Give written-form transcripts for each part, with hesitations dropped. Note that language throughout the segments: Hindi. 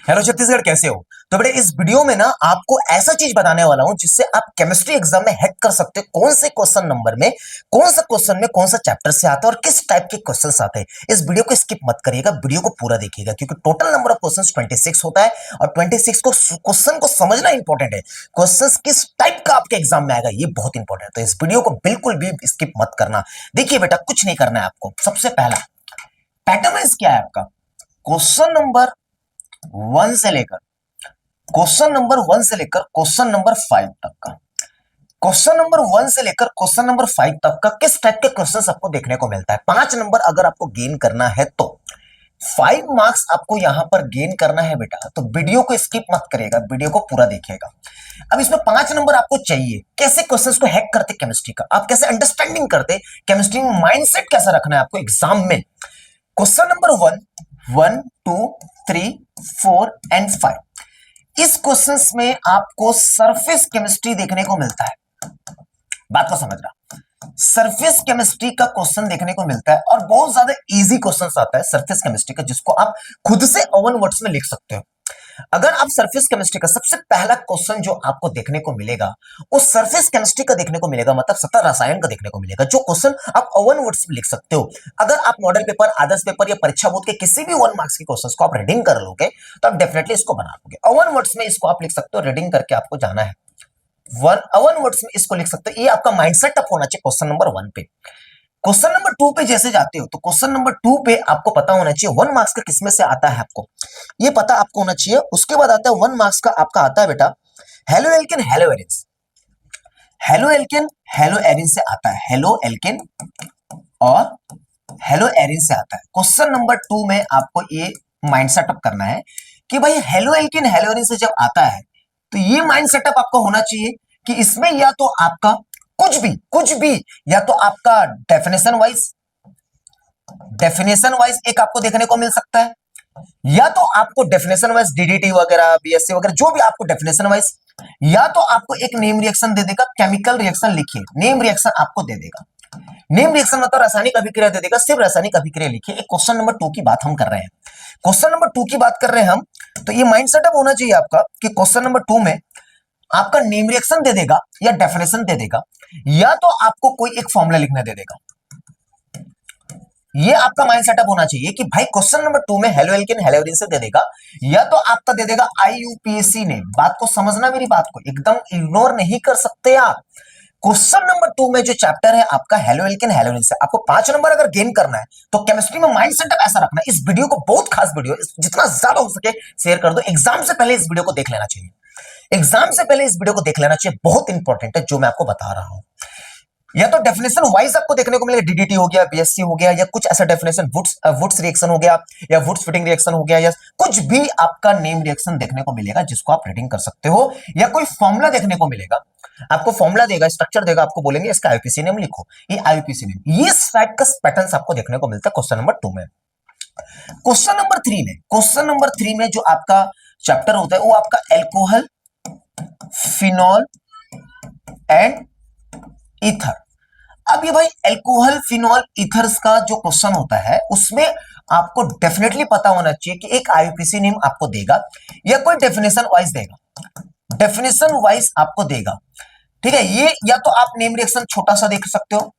हेलो छत्तीसगढ़, कैसे हो? तो बेटे इस वीडियो में ना आपको ऐसा चीज बताने वाला हूं जिससे आप केमिस्ट्री एग्जाम में हैक कर सकते हो कौन से क्वेश्चन नंबर में कौन सा क्वेश्चन में कौन सा चैप्टर से आता है और किस टाइप के क्वेश्चंस आते हैं। इस वीडियो को स्किप मत करिएगा, वीडियो को पूरा देखिएगा क्योंकि टोटल नंबर ऑफ क्वेश्चंस 26 होता है और 26 को क्वेश्चन को समझना इंपॉर्टेंट है। क्वेश्चंस किस टाइप का आपके एग्जाम में आएगा ये बहुत इंपॉर्टेंट है, तो इस वीडियो को बिल्कुल भी स्किप मत करना। देखिए बेटा, कुछ नहीं करना है आपको। सबसे पहला पैटर्न क्या है आपका, क्वेश्चन नंबर वन से लेकर क्वेश्चन नंबर 5 तक का, क्वेश्चन नंबर 1 से लेकर क्वेश्चन नंबर 5 तक का किस टाइप के क्वेश्चंस आपको देखने को मिलता है। 5 नंबर अगर आपको गेन करना है तो 5 मार्क्स आपको यहां पर गेन करना है बेटा, तो वीडियो को स्किप मत करिएगा, वीडियो को पूरा देखिएगा। अब इसमें 5 नंबर आपको चाहिए। कैसे क्वेश्चंस को हैक करते केमिस्ट्री का, आप कैसे अंडरस्टैंडिंग करते केमिस्ट्री में, माइंडसेट कैसा रखना है आपको एग्जाम में। क्वेश्चन नंबर 1, 2, 3, 4 एंड 5, इस क्वेश्चंस में आपको सरफेस केमिस्ट्री देखने को मिलता है। बात को समझ रहा, सरफेस केमिस्ट्री का क्वेश्चन देखने को मिलता है और बहुत ज्यादा इजी क्वेश्चन आता है सरफेस केमिस्ट्री का, जिसको आप खुद से ओवन वर्ड्स में लिख सकते हो। अगर आप सरफेस केमिस्ट्री का सबसे पहला क्वेश्चन जो आपको देखने को मिलेगा वो सरफेस केमिस्ट्री का देखने को मिलेगा, मतलब सतह रसायन का देखने को मिलेगा, जो क्वेश्चन आप ओवन वर्ड्स में लिख सकते हो। अगर आप मॉडल पेपर, आदर्श पेपर या परीक्षा बोर्ड के किसी भी 1 मार्क्स के क्वेश्चंस को आप रीडिंग कर लोगे तो आप डेफिनेटली इसको बना लोगे। ओवन वर्ड्स में इसको आप लिख सकते हो, रीडिंग करके आपको जाना है। ओवन वर्ड्स में इसको लिख सकते हो। ये आपका माइंडसेट अप होना चाहिए क्वेश्चन नंबर 1 पे। क्वेश्चन नंबर 2 पे जैसे जाते हो तो क्वेश्चन नंबर 2 पे आपको पता होना चाहिए 1 मार्क्स का किसमें से आता है, आपको ये पता आपको होना चाहिए। उसके बाद आता है 1 मार्क्स का आपका आता है बेटा halo alkane hello Erin. Halo alkane hello Erin से आता है, हेलो एल्केन और हेलो एरिन से आता है। क्वेश्चन नंबर 2 में आपको ये माइंड सेटअप करना है कि भाई हेलो एल्केन हेलो एरिन से जब आता है तो ये माइंड सेटअप आपको होना चाहिए कि इसमें या तो आपका कुछ भी या तो आपका डेफिनेशन वाइज एक आपको देखने को मिल सकता है, या तो आपको डेफिनेशन वाइज डीडीटी वगैरह बीएससी वगैरह जो भी आपको डेफिनेशन वाइज, या तो आपको एक नेम रिएक्शन दे देगा। केमिकल रिएक्शन लिखिए, नेम रिएक्शन आपको दे देगा। नेम रिएक्शन मतलब रासायनिक अभिक्रिया दे देगा, सिर्फ रासायनिक अभिक्रिया लिखिए। एक क्वेश्चन नंबर 2 की बात हम कर रहे हैं, क्वेश्चन नंबर 2 की बात कर रहे हैं हम, तो ये माइंड सेटअप होना चाहिए आपका कि क्वेश्चन नंबर 2 में आपका नेम रिएक्शन दे देगा या डेफिनेशन दे देगा, या तो आपको कोई एक फॉर्मूला लिखने दे देगा। ये आपका माइंड सेटअप होना चाहिए कि भाई क्वेश्चन नंबर 2 में हेलो एल्केन हेलो एरिन से दे देगा, या तो आपका दे देगा आईयूपीएसी ने। बात को समझना, मेरी बात को एकदम इग्नोर नहीं कर सकते आप। क्वेश्चन नंबर 2 में जो चैप्टर है आपका हेलो एल्केन हेलो एरिन से, आपको 5 नंबर अगर गेन करना है तो केमिस्ट्री में माइंड सेटअप ऐसा रखना है। इस वीडियो को, बहुत खास वीडियो, जितना ज्यादा हो सके शेयर कर दो। एग्जाम से पहले इस वीडियो को देख लेना चाहिए, एग्जाम से पहले इस वीडियो को देख लेना चाहिए, बहुत इंपॉर्टेंट है जो मैं आपको बता रहा हूं। या तो डेफिनेशन वाइज आपको देखने को मिलेगा, डीडीटी हो गया, बीएससी हो गया, या कुछ ऐसा डेफिनेशन, वुड्स रिएक्शन हो गया, या वुड्स फिटिंग रिएक्शन हो गया, या कुछ भी आपका नेम रिएक्शन देखने को मिलेगा जिसको आप रीडिंग कर सकते हो, या कोई फॉर्मूला देखने को मिलेगा। आपको फॉर्मूला देगा, स्ट्रक्चर देगा, आपको बोलेंगे इसका आईयूपीसी नेम लिखो, ये आईयूपीसी नेम। ये टाइप का पैटर्न आपको देखने को मिलता है क्वेश्चन नंबर 2 में। क्वेश्चन नंबर 3 में जो आपका चैप्टर होता है वो आपका एल्कोहल, फिनॉल एंड ईथर। अब ये भाई एल्कोहल, फिनॉल, ईथर्स का जो क्वेश्चन होता है उसमें आपको डेफिनेटली पता होना चाहिए कि एक आईयूपीसी नेम आपको देगा या कोई डेफिनेशन वाइज देगा, डेफिनेशन वाइज आपको देगा। ठीक है, ये या तो आप नेम रिएक्शन छोटा सा देख सकते हो,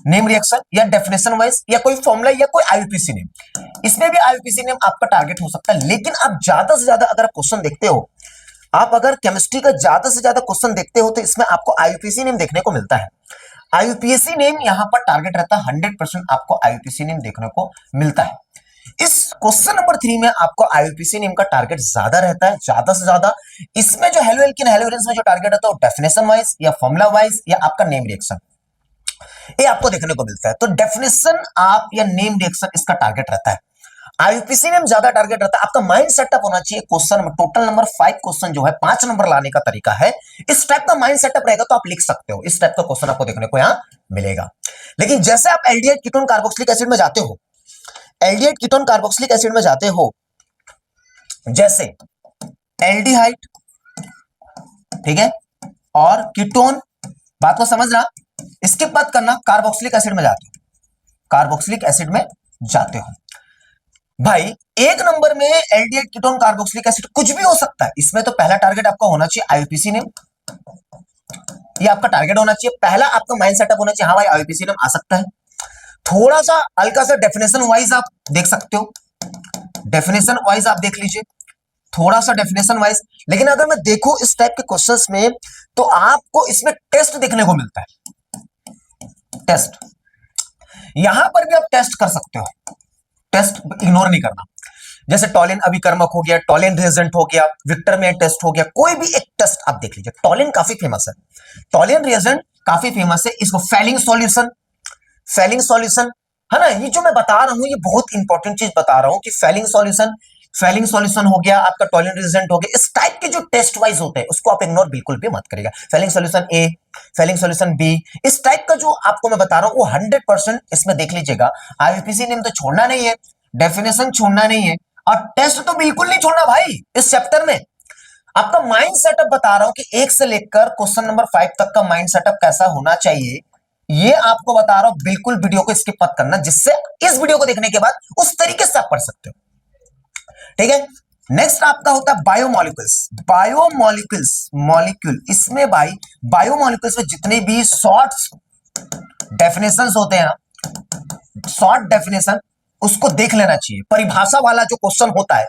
नेम रिएक्शन, या डेफिनेशन वाइज, या कोई फॉर्मूला, या कोई आईयूपीसी नेम। इसमें भी आईयूपीसी नेम आपका टारगेट हो सकता है, लेकिन आप ज्यादा से ज्यादा अगर क्वेश्चन देखते हो, आप अगर केमिस्ट्री का ज्यादा से ज्यादा क्वेश्चन देखते हो तो इसमें आपको आईयूपीसी नेम देखने को मिलता है। आईयूपीएसी नेम यहां पर टारगेट रहता है, 100% आपको आईयूपीसी नेम देखने को मिलता है। इस क्वेश्चन नंबर 3 में आपको आईयूपीसी नेम का टारगेट ज्यादा रहता है, ज्यादा से ज्यादा। इसमें जो हेलो एल्केन हेलो एरिन में जो टारगेट रहता है वो डेफिनेशन वाइज या फॉर्मूला वाइज या आपका नेम रिएक्शन, ये आपको देखने को मिलता है। तो डेफिनेशन आप या नेम रिएक्शन इसका टारगेट रहता है, आईयूपीसी में ज्यादा टारगेट रहता है। आपका माइंड सेटअप होना चाहिए क्वेश्चन, टोटल नंबर 5 क्वेश्चन जो है 5 नंबर लाने का तरीका है, इस टाइप का माइंड सेटअप रहेगा तो आप लिख सकते हो। इस टाइप का क्वेश्चन आपको देखने को यहां मिलेगा। लेकिन जैसे आप एल्डिहाइड कीटोन कार्बोक्सिलिक एसिड में जाते हो, एल्डिहाइड कीटोन कार्बोक्सिलिक एसिड में जाते हो, जैसे एल्डिहाइड, ठीक है, और कीटोन, बात को समझना, इसके बाद करना कार्बोक्सिलिक एसिड में जाते हो, कार्बोक्सिलिक एसिड में जाते हो। भाई एक नंबर में एल्डिहाइड कीटोन कार्बोक्सिलिक एसिड कुछ भी हो सकता है। इसमें तो पहला टारगेट आपका होना चाहिए आईयूपीसी नेम, ये आपका टारगेट होना चाहिए। पहला आपका माइंड सेटअप होना चाहिए, हाँ भाई आईयूपीसी नेम आ सकता है। थोड़ा सा हल्का सा डेफिनेशन वाइज आप देख सकते हो, डेफिनेशन वाइज आप देख लीजिए, थोड़ा सा डेफिनेशन वाइज। लेकिन अगर मैं देखूं इस टाइप के क्वेश्चंस में तो आपको इसमें टेस्ट देखने को मिलता है, टेस्ट। यहां पर भी आप टेस्ट कर सकते हो, टेस्ट इग्नोर नहीं करना। जैसे टॉलिन अभिकर्मक हो गया, टॉलिन रिएजेंट हो गया, विक्टर में टेस्ट हो गया, कोई भी एक टेस्ट आप देख लीजिए। टॉलिन काफी फेमस है, टॉलिन रिएजेंट काफी फेमस है। इसको फेलिंग सॉल्यूशन, फेलिंग सॉल्यूशन है ना, ये जो मैं बता रहा हूं ये बहुत इंपॉर्टेंट चीज बता रहा हूं कि फेलिंग सॉल्यूशन, फेलिंग सॉल्यूशन हो गया आपका, टॉलिन रिएजेंट हो गया। इस टाइप के जो टेस्ट वाइज होते हैं उसको आप इग्नोर बिल्कुल भी मत करिएगा। फेलिंग सॉल्यूशन ए, फेलिंग सॉल्यूशन बी, इस टाइप का जो आपको मैं बता रहा हूं वो 100% इसमें देख लीजिएगा। आईयूपीसी नेम तो छोड़ना नहीं है, डेफिनेशन छोड़ना नहीं है, और टेस्ट तो बिल्कुल नहीं छोड़ना भाई। इस चैप्टर में आपका माइंड सेटअप बता रहा हूं कि 1 से लेकर क्वेश्चन नंबर 5 तक का माइंड सेटअप कैसा होना चाहिए, ये आपको बता रहा हूं। बिल्कुल वीडियो को स्किप मत करना, जिससे इस वीडियो को देखने के बाद उस तरीके से आप पढ़ सकते हो, ठीक है। नेक्स्ट आपका होता है बायोमोलिक्यूल्स, बायोमोलिक्यूल्स, मॉलिक्यूल। इसमें भाई बायोमोलिक्यूल्स में जितने भी शॉर्ट डेफिनेशंस होते हैं ना, शॉर्ट डेफिनेशन उसको देख लेना चाहिए। परिभाषा वाला जो क्वेश्चन होता है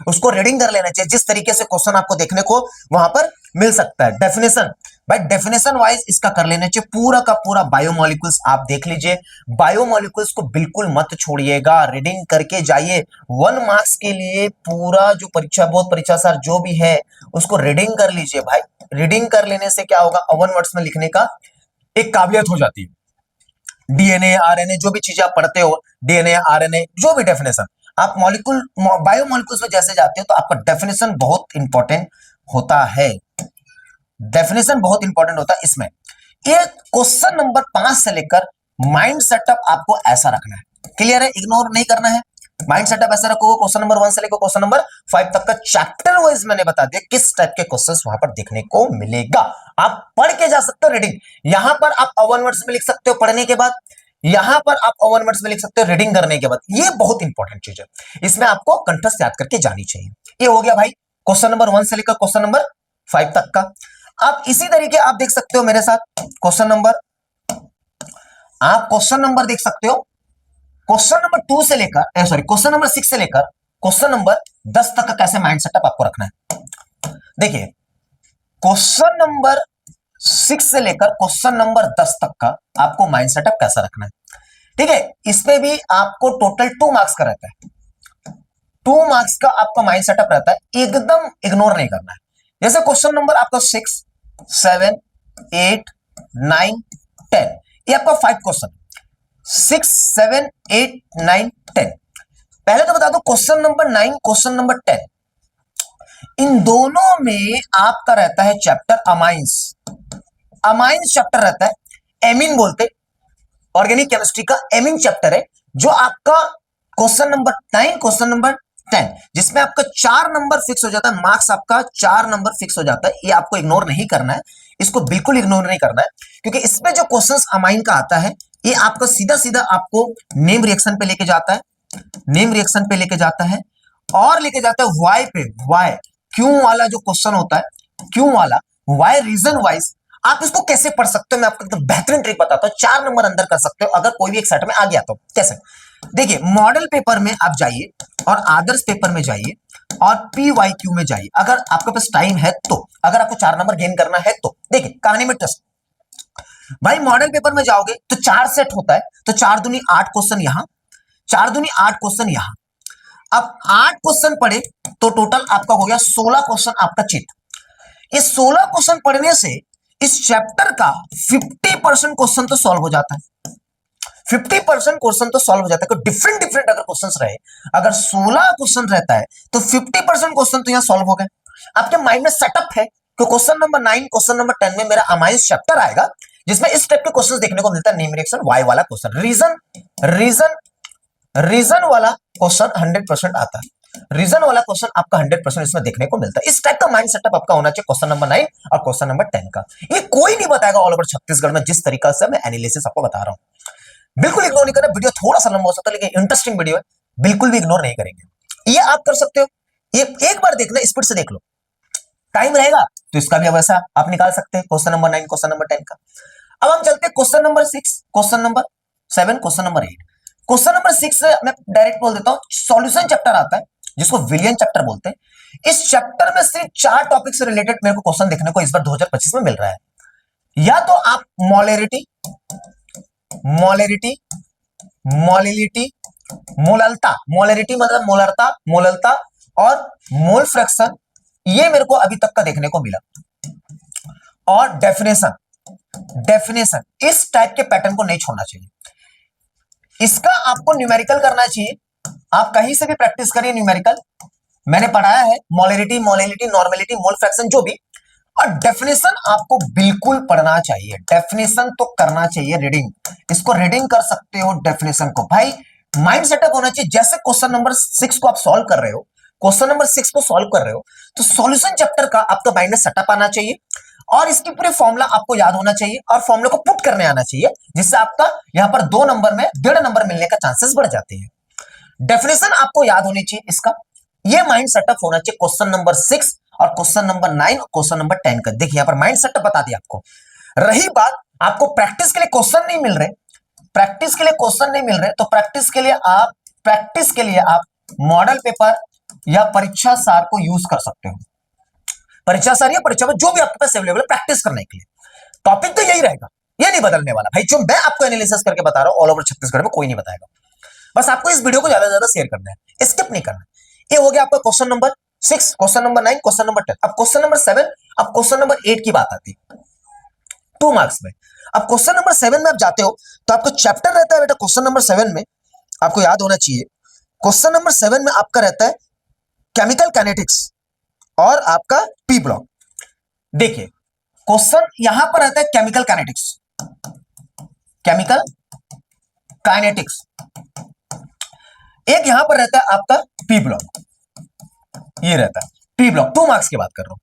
उसको रीडिंग कर लेना चाहिए, जिस तरीके से क्वेश्चन आपको देखने को वहां पर मिल सकता है। डेफिनेशन भाई डेफिनेशन वाइज इसका कर लेना चाहिए। पूरा का पूरा बायोमोलिक्यूल्स आप देख लीजिए, बायोमोलिक्यूल्स को बिल्कुल मत छोड़िएगा, रीडिंग करके जाइए। 1 मार्क्स के लिए पूरा जो परीक्षा बोर्ड परीक्षा सर जो भी है उसको रीडिंग कर लीजिए भाई। रीडिंग कर लेने से क्या होगा, 1 वर्ड्स में लिखने का एक काबिलियत हो जाती है। डीएनए आरएनए जो भी चीजें आप पढ़ते हो, डीएनए आरएनए जो भी डेफिनेशन आप मॉलिक्यूल बायोमोलिक्यूल्स में जैसे जाते हो तो आपका डेफिनेशन बहुत इंपॉर्टेंट होता है, डेफिनेशन बहुत इंपॉर्टेंट होता है इसमें। ये क्वेश्चन नंबर 5 से लेकर माइंड सेटअप आपको ऐसा रखना है, क्लियर है, इग्नोर नहीं करना है। माइंड सेटअप ऐसा रखोगे, क्वेश्चन नंबर 1 से लेकर क्वेश्चन नंबर 5 तक का चैप्टर वाइज मैंने बता दिया किस टाइप के क्वेश्चंस वहां पर देखने को मिलेगा। आप पढ़ के जा सकते हो रीडिंग, यहां पर आप वन वर्ड्स में लिख सकते हो पढ़ने के बाद, यहां पर आप वन वर्ड्स में लिख सकते हो रीडिंग करने के बाद। ये बहुत इंपॉर्टेंट चीज है, इसमें आपको कंठस्थ याद करके जानी चाहिए। ये हो गया भाई क्वेश्चन नंबर 1 से लेकर क्वेश्चन नंबर 5 तक का। आप इसी तरीके आप देख सकते हो मेरे साथ क्वेश्चन नंबर, आप क्वेश्चन नंबर देख सकते हो क्वेश्चन नंबर 2 से लेकर सॉरी क्वेश्चन नंबर 6 से लेकर क्वेश्चन नंबर 10 तक का कैसे माइंड सेटअप आपको रखना है। देखिए क्वेश्चन नंबर 6 से लेकर क्वेश्चन नंबर 10 तक का आपको माइंड सेटअप कैसा रखना है, ठीक है। इसमें भी आपको टोटल 2 मार्क्स का रहता है, 2 मार्क्स का आपका माइंड सेटअप रहता है, एकदम इग्नोर नहीं करना है। जैसे क्वेश्चन नंबर आपका 6, 7, 8, 9, 10, ये आपका 5 क्वेश्चन, 6, 7, 8, 9, 10। पहले तो बता दो क्वेश्चन नंबर 9 क्वेश्चन नंबर 10 इन दोनों में आपका रहता है चैप्टर अमाइंस, अमाइंस चैप्टर रहता है। एमीन बोलते ऑर्गेनिक केमिस्ट्री का एमीन चैप्टर है, जो आपका क्वेश्चन नंबर 9 क्वेश्चन नंबर 10 जिसमें आपका 4 नंबर फिक्स हो जाता है, मार्क्स आपका 4 नंबर फिक्स हो जाता है। ये आपको इग्नोर नहीं करना है, इसको बिल्कुल इग्नोर नहीं करना है, क्योंकि इसमें जो क्वेश्चंस अमाइन का आता है ये आपका सीधा सीधा आपको नेम रिएक्शन पे लेके जाता है, नेम रिएक्शन पे लेके जाता है, और लेके जाता है वाई पे, वाई क्यों वाला जो क्वेश्चन होता है, क्यों वाला वाई रीजन वाइज आप इसको कैसे पढ़ सकते हो। मैं आपको एकदम बेहतरीन ट्रिक बताता हूं, 4 नंबर अंदर कर सकते हो अगर कोई भी एक सेट में आ गया तो। कैसे, देखिए मॉडल पेपर में आप जाइए और आदर्श पेपर में जाइए और PYQ में जाइए, अगर आपके पास टाइम है तो, अगर आपको 4 नंबर गेन करना है तो। देखिए कहानी में टेस्ट, भाई मॉडल पेपर में जाओगे तो 4 सेट होता है, तो 4 दूनी 8 क्वेश्चन यहां, 4 दूनी 8 क्वेश्चन यहां। अब 8 क्वेश्चन पढ़े तो टोटल आपका हो गया 16 क्वेश्चन आपका चित। इस 16 क्वेश्चन पढ़ने से इस चैप्टर का 50% क्वेश्चन तो सॉल्व हो जाता है, 50% क्वेश्चन तो सॉल्व हो जाता है। डिफरेंट डिफरेंट अगर क्वेश्चंस रहे, अगर 16 क्वेश्चन रहता है तो 50% क्वेश्चन तो यहां सॉल्व हो गए। आपके माइंड में सेटअप है कि क्वेश्चन नंबर 9 क्वेश्चन नंबर 10 में मेरा अमाइंस चैप्टर आएगा, जिसमें इस टाइप के क्वेश्चंस देखने को मिलता है, नेम रिएक्शन वाई वाला क्वेश्चन, रीजन रीजन रीजन वाला क्वेश्चन 100% आता है, रीजन वाला क्वेश्चन आपका 100% इसमें देखने को मिलता है। इस टाइप का माइंड सेटअप आपका होना चाहिए क्वेश्चन नंबर 9 और क्वेश्चन नंबर 10 का। ये कोई नहीं बताएगा ऑल ओवर छत्तीसगढ़ में, जिस तरीका से मैं एनालिसिस आपको बता रहा हूं। बिल्कुल इग्नोर नहीं करना, वीडियो थोड़ा सा लंबा हो सकता है लेकिन इंटरेस्टिंग वीडियो है, बिल्कुल भी इग्नोर नहीं करेंगे। ये आप कर सकते हो, ये एक बार देखना, स्पीड से देख लो, टाइम रहेगा तो इसका भी वैसा आप निकाल सकते हैं, क्वेश्चन नंबर 9, क्वेश्चन नंबर 10 का। अब हम चलते हैं question number 6, question number 7, question number 8। Question number 6 से मैं डायरेक्ट बोल देता हूं, सॉल्यूशन चैप्टर आता है जिसको विलियन चैप्टर बोलते हैं। इस चैप्टर में सिर्फ 4 टॉपिक से रिलेटेड मेरे को क्वेश्चन देखने को इस बार 2025 में मिल रहा है। या तो आप मोलेरिटी, मोलेरिटी, मोलिलिटी, मोललता, मोलेरिटी मतलब मोलरता, मोललता, और मोल फ्रैक्शन, ये मेरे को अभी तक का देखने को मिला। और डेफिनेशन, डेफिनेशन इस टाइप के पैटर्न को नहीं छोड़ना चाहिए। इसका आपको न्यूमेरिकल करना चाहिए, आप कहीं से भी प्रैक्टिस करिए न्यूमेरिकल, मैंने पढ़ाया है मोलेरिटी, मोलिलिटी, नॉर्मेलिटी, मोल फ्रैक्शन जो भी। और डेफिनेशन आपको बिल्कुल पढ़ना चाहिए, डेफिनेशन तो करना चाहिए रीडिंग, इसको रीडिंग कर सकते हो डेफिनेशन को। भाई माइंड सेटअप होना चाहिए, जैसे क्वेश्चन नंबर 6 को आप सॉल्व कर रहे हो, क्वेश्चन नंबर 6 को सॉल्व कर रहे हो तो सॉल्यूशन चैप्टर का आपका माइंड में सेटअप आना चाहिए, और इसकी पूरी फॉर्मूला आपको याद होना चाहिए, और फॉर्मूला को पुट करने आना चाहिए, जिससे आपका यहां पर 2 नंबर में 1.5 नंबर मिलने का चांसेस बढ़ जाते हैं। डेफिनेशन आपको याद होनी चाहिए इसका, ये माइंड सेटअप होना चाहिए क्वेश्चन नंबर 6 और क्वेश्चन नंबर 9 और क्वेश्चन नंबर 10 का। देखिए यहां पर माइंड सेटअप बता दिया आपको। रही बात आपको प्रैक्टिस के लिए क्वेश्चन नहीं मिल रहे, प्रैक्टिस के लिए क्वेश्चन नहीं मिल रहे, तो प्रैक्टिस के लिए आप मॉडल पेपर या परीक्षा सार को यूज कर सकते हो। परीक्षा सार या परीक्षा में जो भी आपके पास अवेलेबल है प्रैक्टिस करने के लिए, टॉपिक तो यही रहेगा, ये नहीं बदलने वाला भाई। जो मैं आपको एनालिसिस करके बता रहा हूं ऑल ओवर छत्तीसगढ़ में कोई नहीं बताएगा। बस आपको इस वीडियो को ज्यादा से ज्यादा शेयर करना है, स्किप नहीं करना। ये हो गया आपका question number 6, question number 9, question number 10। अब क्वेश्चन नंबर 7, अब क्वेश्चन नंबर 8 की बात आती है 2 मार्क्स में। अब क्वेश्चन नंबर 7 में आप जाते हो तो आपका चैप्टर रहता है बेटा, क्वेश्चन नंबर 7 में आपको याद होना चाहिए, क्वेश्चन नंबर 7 में आपका रहता है केमिकल काइनेटिक्स और आपका पी ब्लॉक। देखिए क्वेश्चन यहां पर रहता है केमिकल काइनेटिक्स, केमिकल काइनेटिक्स, एक यहां पर रहता है आपका पी ब्लॉक, ये रहता है पी ब्लॉक। 2 मार्क्स की बात कर रहा हूं।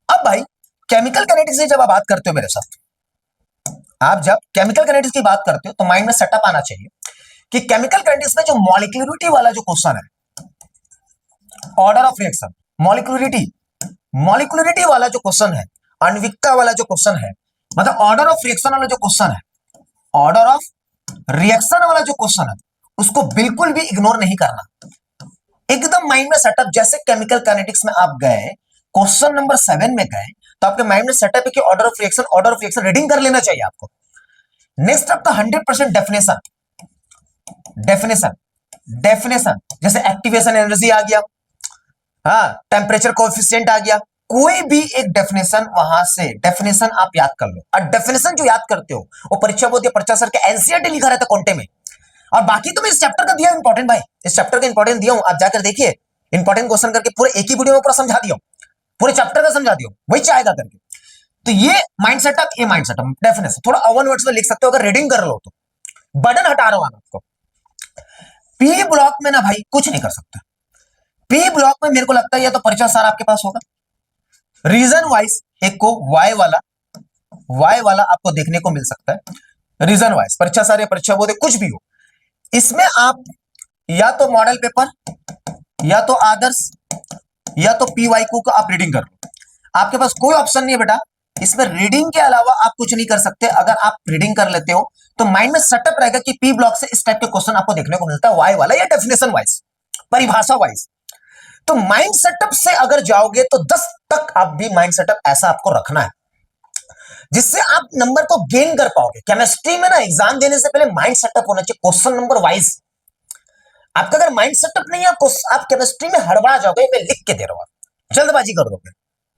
अब भाई केमिकल काइनेटिक्स से जब आप बात करते हो मेरे साथ, आप जब केमिकल काइनेटिक्स की बात करते हो तो माइंड में सेटअप आना चाहिए कि केमिकल काइनेटिक्स में जो मॉलिक्यूलरिटी वाला जो क्वेश्चन है, order of reaction, molecularity, molecularity वाला जो क्वेश्चन है, आणविकता वाला जो क्वेश्चन है, मतलब ऑर्डर ऑफ रिएक्शन वाला जो क्वेश्चन है, ऑर्डर ऑफ रिएक्शन वाला जो क्वेश्चन है, उसको बिल्कुल भी इग्नोर नहीं करना, एकदम माइंड में सेटअप। जैसे केमिकल काइनेटिक्स में आप गए, क्वेश्चन नंबर 7 में गए, तो आपके माइंड में सेटअप है कि order of reaction, order of reaction reading कर लेना चाहिए आपको। नेक्स्ट आपका 100% डेफिनेशन, डेफिनेशन, डेफिनेशन, जैसे एक्टिवेशन एनर्जी आ गया, हाँ टेम्परेचर कोएफिशिएंट आ गया, कोई भी एक डेफिनेशन वहां से डेफिनेशन आप याद कर लो। और डेफिनेशन जो याद करते हो वो परीक्षा बोर्ड या परीक्षा सर के एनसीईआरटी लिखा रहता है कॉन्टे में। और बाकी तो मैं इस चैप्टर का दिया इंपॉर्टेंट भाई, इस चैप्टर का इंपॉर्टेंट दिया हूं, आप जाकर देखिए, इंपॉर्टेंट क्वेश्चन करके पूरे एक ही वीडियो में पूरा समझा दिया, पूरे चैप्टर का समझा दिया, वही चाहेगा करके। तो ये माइंड सेटअप, ये माइंड सेटअप डेफिनेशन थोड़ा ओवन वर्ड्स में लिख सकते हो अगर रीडिंग कर लो तो। बर्डन हटा रहा हूं आपको। पी ब्लॉक में ना भाई कुछ नहीं कर सकते, पी ब्लॉक में मेरे को लगता है या तो परीक्षा सार आपके पास होगा, रीजन वाइज एक को वाई वाला आपको देखने को मिल सकता है, रीजन वाइज परीक्षा सार या परीक्षा बोर्ड कुछ भी हो, इसमें आप या तो मॉडल पेपर या तो आदर्श या तो पीवाईक्यू का आप रीडिंग कर लो, आपके पास कोई ऑप्शन नहीं है बेटा, इसमें रीडिंग के अलावा आप कुछ नहीं कर सकते। अगर आप रीडिंग कर लेते हो तो माइंड में सेटअप रहेगा कि पी ब्लॉक से इस टाइप के क्वेश्चन आपको देखने को मिलता है, वाई वाला या डेफिनेशन वाइज, परिभाषा वाइज। तो माइंड सेटअप से अगर जाओगे तो 10 तक आप भी माइंड सेटअप ऐसा आपको रखना है जिससे आप नंबर को गेन कर पाओगे। केमिस्ट्री में ना एग्जाम देने से पहले माइंड सेटअप होना चाहिए क्वेश्चन नंबर वाइज। आपका अगर माइंड सेटअप नहीं है आप केमिस्ट्री में हड़बड़ा जाओगे, मैं लिख के दे रहा हूं, जल्दबाजी कर दोगे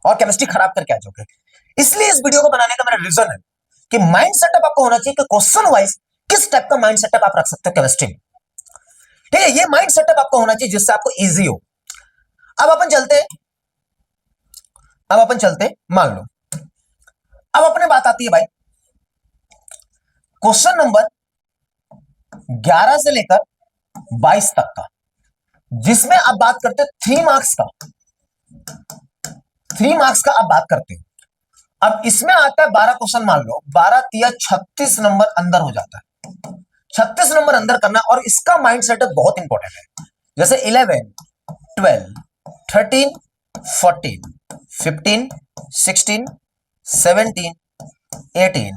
और केमिस्ट्री खराब करके आ जाओगे। इसलिए इस वीडियो को बनाने का मेरा रीजन है कि माइंड सेटअप आपको होना चाहिए कि क्वेश्चन वाइज किस टाइप का माइंड सेटअप आप रख सकते हो केमिस्ट्री में, ठीक है। ये माइंड सेटअप आपको होना चाहिए जिससे आपको इजी हो। अब अपन चलते मान लो, अब अपने बात आती है भाई क्वेश्चन नंबर 11 से लेकर 22 तक का, जिसमें आप बात करते हो 3 मार्क्स का, 3 मार्क्स का आप बात करते हो। अब इसमें आता है 12 क्वेश्चन, मान लो 12 तिया 36 नंबर अंदर हो जाता है, 36 नंबर अंदर करना, और इसका माइंड सेटअप बहुत इंपॉर्टेंट है। जैसे 11, 12, 13, 14, 15, 16, 17, 18,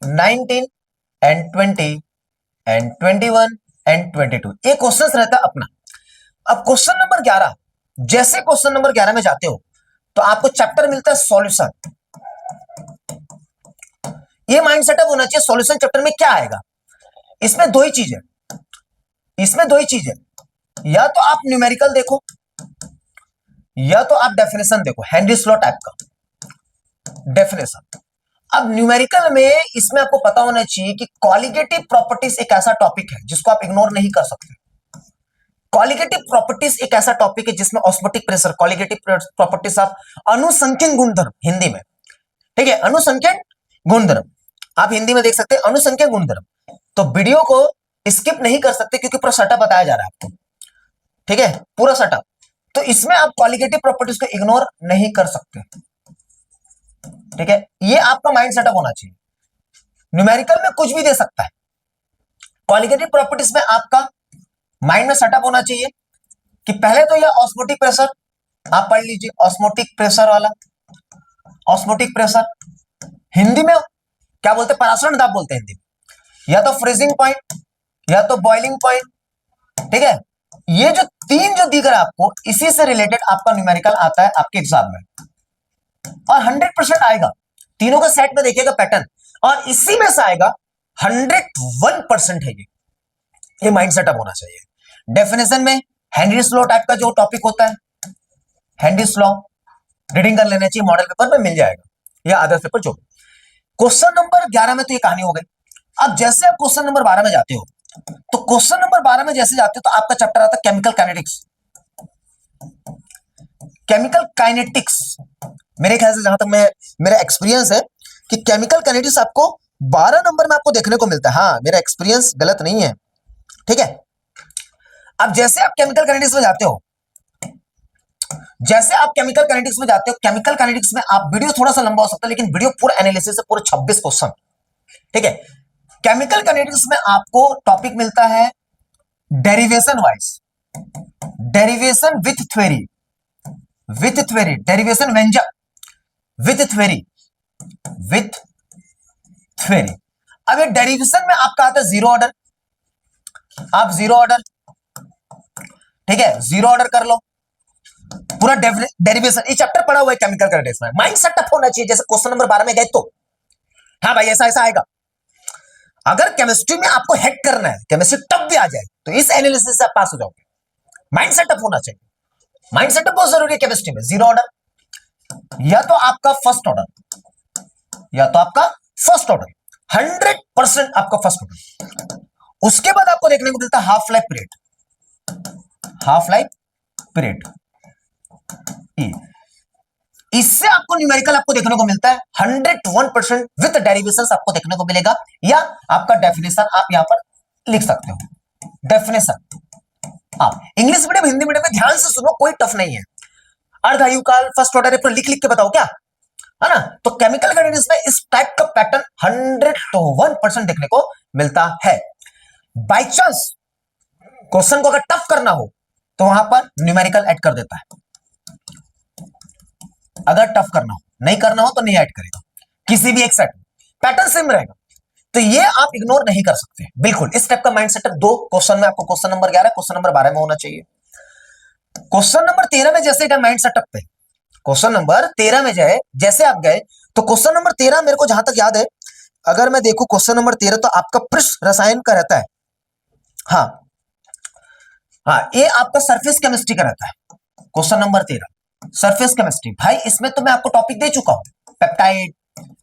19 एंड 20 एंड 21 एंड 22, ये क्वेश्चन रहता है अपना। अब क्वेश्चन नंबर 11, जैसे क्वेश्चन नंबर 11 में जाते हो तो आपको चैप्टर मिलता है सॉल्यूशन। ये माइंड सेटअप होना चाहिए, सॉल्यूशन चैप्टर में क्या आएगा। इसमें दो ही चीज है, इसमें दो ही चीज है, या तो आप न्यूमेरिकल देखो या तो आप डेफिनेशन देखो, हेनरी लॉ टाइप का डेफिनेशन। अब न्यूमेरिकल में इसमें आपको पता होना चाहिए कि क्वालिटेटिव प्रॉपर्टीज एक ऐसा टॉपिक है जिसको आप इग्नोर नहीं कर सकते। क्वालिटेटिव प्रॉपर्टीज एक ऐसा टॉपिक है जिसमें osmotic pressure, qualitative properties of अनुसंख्यन गुणधर्म हिंदी में, ठीक है, अनुसंख्यन गुणधर्म आप हिंदी में देख सकते हैं, अनुसंख्यन गुणधर्म। तो वीडियो को स्किप नहीं कर सकते क्योंकि पूरा सेटअप बताया जा रहा है आपको, ठीक है, पूरा सेटअप। तो इसमें आप क्वालिटेटिव प्रॉपर्टीज को इग्नोर नहीं कर सकते, ठीक है, ये आपका माइंड सेटअप होना चाहिए। न्यूमेरिकल में कुछ भी दे सकता है, क्वालिटेटिव प्रॉपर्टीज में आपका माइंड में सेटअप होना चाहिए कि पहले तो यह ऑस्मोटिक प्रेशर आप पढ़ लीजिए, ऑस्मोटिक प्रेशर वाला, ऑस्मोटिक प्रेशर हिंदी में क्या बोलते हैं, परासरण दाब बोलते हैं हिंदी में, या तो फ्रीजिंग पॉइंट या तो बॉइलिंग पॉइंट, ठीक है। ये जो तीन जो दिख रहा है आपको, इसी से रिलेटेड आपका न्यूमेरिकल आता है आपके एग्जाम में, और 100% आएगा। तीनों का सेट में देखिएगा पैटर्न, और इसी में से आएगा 101% है ये माइंड सेटअप होना चाहिए। डेफिनेशन में हेनरीज लॉ टाइप का जो टॉपिक होता है, हेनरीज लॉ रीडिंग कर लेना चाहिए, मॉडल पेपर में मिल जाएगा या अदर पेपर जो। क्वेश्चन नंबर 11 में तो ये कहानी हो गई। अब जैसे आप क्वेश्चन नंबर 12 में जाते हो, तो क्वेश्चन नंबर 12 में जैसे जाते हो तो आपका चैप्टर आता है केमिकल काइनेटिक्स। केमिकल काइनेटिक्स मेरे ख्याल से, जहां तक मैं मेरा एक्सपीरियंस है कि केमिकल काइनेटिक्स आपको 12 नंबर में आपको देखने को मिलता है। हाँ, मेरा एक्सपीरियंस गलत नहीं है, ठीक है। अब जैसे आप केमिकल काइनेटिक्स में जाते हो, जैसे आप केमिकल काइनेटिक्स में जाते हो, केमिकल काइनेटिक्स में आप वीडियो थोड़ा सा लंबा हो सकता है लेकिन वीडियो पूरा एनालिसिस है, पूरे 26 क्वेश्चन, ठीक है। केमिकल काइनेटिक्स में आपको टॉपिक मिलता है derivation wise, derivation with theory, with theory, derivation व्यंजक विथ थ्योरी, विथ थ्योरी। अब ये डेरिवेशन में आपका आता है जीरो ऑर्डर, आप जीरो ऑर्डर, ठीक है, जीरो ऑर्डर कर लो, पूरा डेरिवेशन। ये चैप्टर पढ़ा हुआ है केमिकल काइनेटिक्स में, माइंड सेटअप होना चाहिए। जैसे क्वेश्चन नंबर 12 में गए तो हाँ भाई ऐसा ऐसा आएगा। अगर केमिस्ट्री में आपको हेड करना है, केमिस्ट्री टफ भी आ जाए तो इस एनालिसिस से आप पास हो जाओगे। माइंड सेटअप होना चाहिए, माइंड सेटअप बहुत जरूरी है केमिस्ट्री में। जीरो ऑर्डर, या तो आपका फर्स्ट ऑर्डर, या तो आपका फर्स्ट ऑर्डर, 100% आपका फर्स्ट ऑर्डर। उसके बाद आपको देखने को मिलता है half life period, half life period. इससे आपको न्यूमेरिकल आपको देखने को मिलता है 101% विद डेरिवेशंस आपको देखने को मिलेगा, या आपका डेफिनेशन आप यहां पर लिख सकते हो। डेफिनेशन आप इंग्लिश मीडियम हिंदी मीडियम में ध्यान से सुनो, कोई टफ नहीं है। अर्धआयुकाल, फर्स्ट ऑर्डर, पर लिख लिख के बताओ क्या है ना। तो केमिकल काइनेटिक्स में इस टाइप का पैटर्न 101% देखने को मिलता है। बाई चांस क्वेश्चन को अगर टफ करना हो तो वहां पर न्यूमेरिकल ऐड कर देता है, अगर टफ करना हो, नहीं करना हो तो नहीं ऐड करेगा। किसी भी एक सेट पैटर्न सेम रहेगा, तो ये आप इग्नोर नहीं कर सकते बिल्कुल। इस टाइप का माइंड सेटअप दो क्वेश्चन में आपको, क्वेश्चन नंबर 11, क्वेश्चन नंबर 12 में होना चाहिए। क्वेश्चन नंबर 13 में जैसे गए माइंड सेटअप पे, क्वेश्चन नंबर 13 में जाए जैसे आप गए, तो क्वेश्चन नंबर 13 मेरे को जहां तक याद है, अगर मैं देखूं क्वेश्चन नंबर 13 तो आपका पृष्ठ रसायन का रहता है। हाँ हाँ, ये आपका सरफेस केमिस्ट्री का रहता है। Question number 13 surface chemistry. भाई इसमें तो मैं आपको टॉपिक दे चुका हूं, पेप्टाइड,